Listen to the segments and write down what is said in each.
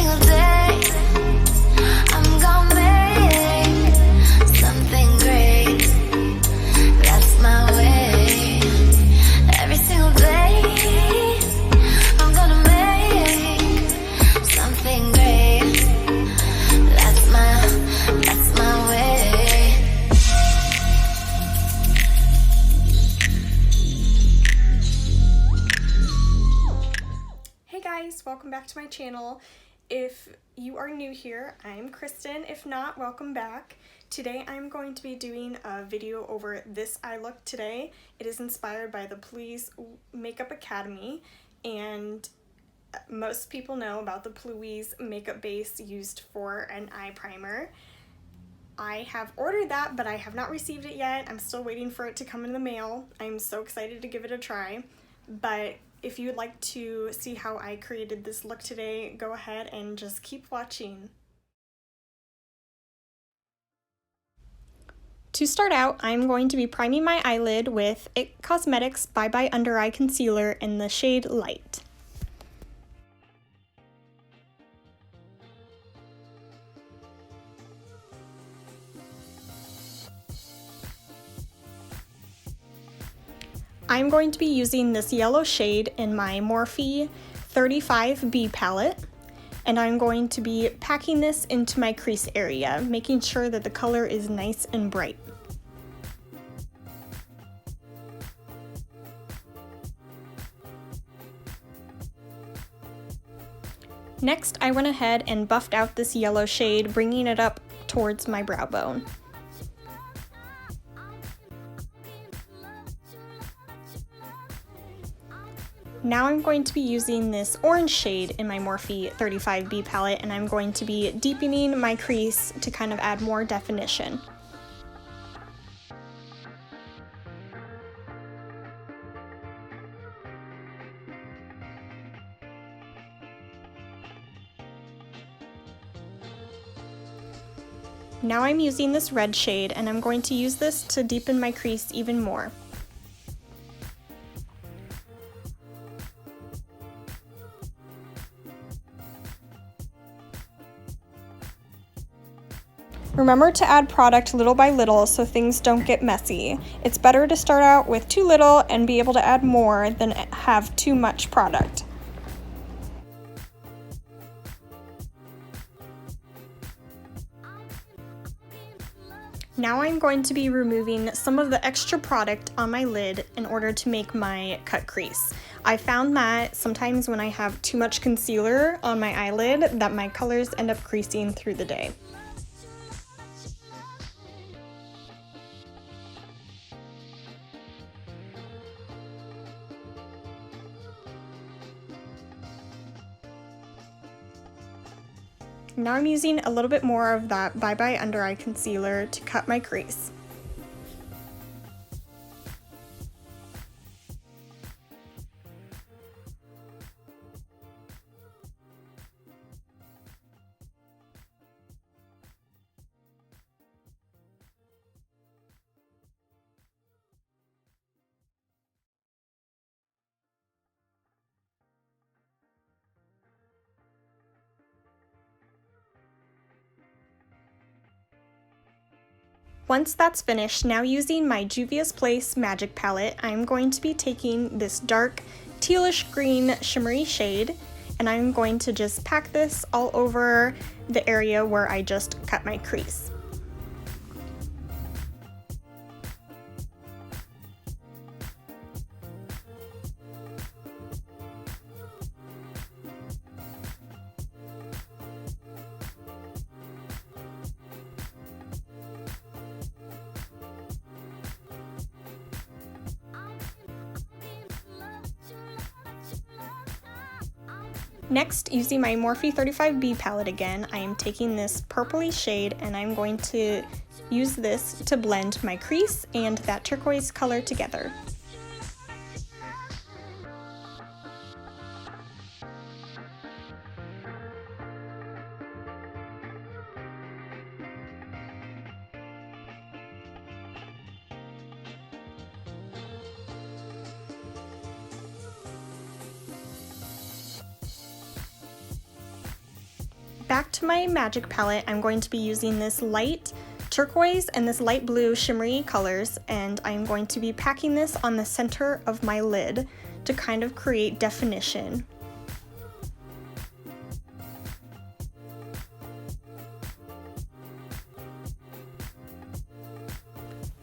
single day I'm gonna make something great. That's my way. Every single day I'm gonna make something great. That's my way. Hey guys, welcome back to my channel. If you are new here, I'm Kristen. If not, welcome back. Today I'm going to be doing a video over this eye look today. It is inspired by the Plouise Makeup Academy, and most people know about the Plouise makeup base used for an eye primer. I have ordered that, but I have not received it yet. I'm still waiting for it to come in the mail. I'm so excited to give it a try. But if you would like to see how I created this look today, go ahead and just keep watching. To start out, I'm going to be priming my eyelid with IT Cosmetics Bye Bye Under Eye Concealer in the shade Light. I'm going to be using this yellow shade in my Morphe 35B palette, and I'm going to be packing this into my crease area, making sure that the color is nice and bright. Next, I went ahead and buffed out this yellow shade, bringing it up towards my brow bone. Now I'm going to be using this orange shade in my Morphe 35B palette, and I'm going to be deepening my crease to kind of add more definition. Now I'm using this red shade, and I'm going to use this to deepen my crease even more. Remember to add product little by little so things don't get messy. It's better to start out with too little and be able to add more than have too much product. Now I'm going to be removing some of the extra product on my lid in order to make my cut crease. I found that sometimes when I have too much concealer on my eyelid, that my colors end up creasing through the day. Now I'm using a little bit more of that Bye Bye Under Eye Concealer to cut my crease. Once that's finished, now using my Juvias Place Magic palette, I'm going to be taking this dark tealish green shimmery shade, and I'm going to just pack this all over the area where I just cut my crease. Next, using my Morphe 35B palette again, I am taking this purpley shade and I'm going to use this to blend my crease and that turquoise color together. back to my magic palette, I'm going to be using this light turquoise and this light blue shimmery colors, and I'm going to be packing this on the center of my lid to kind of create definition.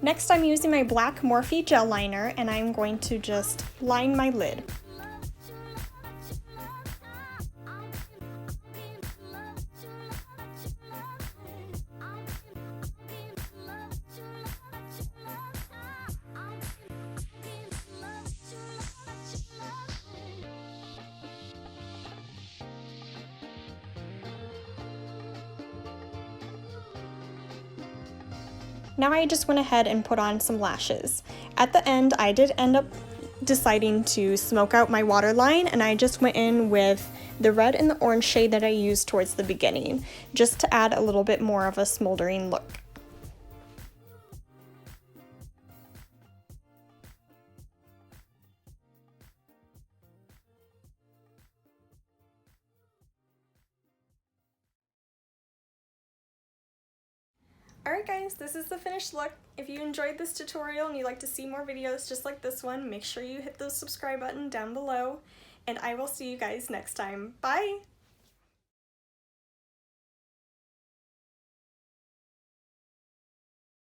Next, I'm using my black Morphe gel liner, and I'm going to just line my lid. Now I just went ahead and put on some lashes. At the end, I did end up deciding to smoke out my waterline, and I just went in with the red and the orange shade that I used towards the beginning, just to add a little bit more of a smoldering look. Alright guys, this is the finished look. If you enjoyed this tutorial and you'd like to see more videos just like this one, make sure you hit the subscribe button down below, and I will see you guys next time. Bye!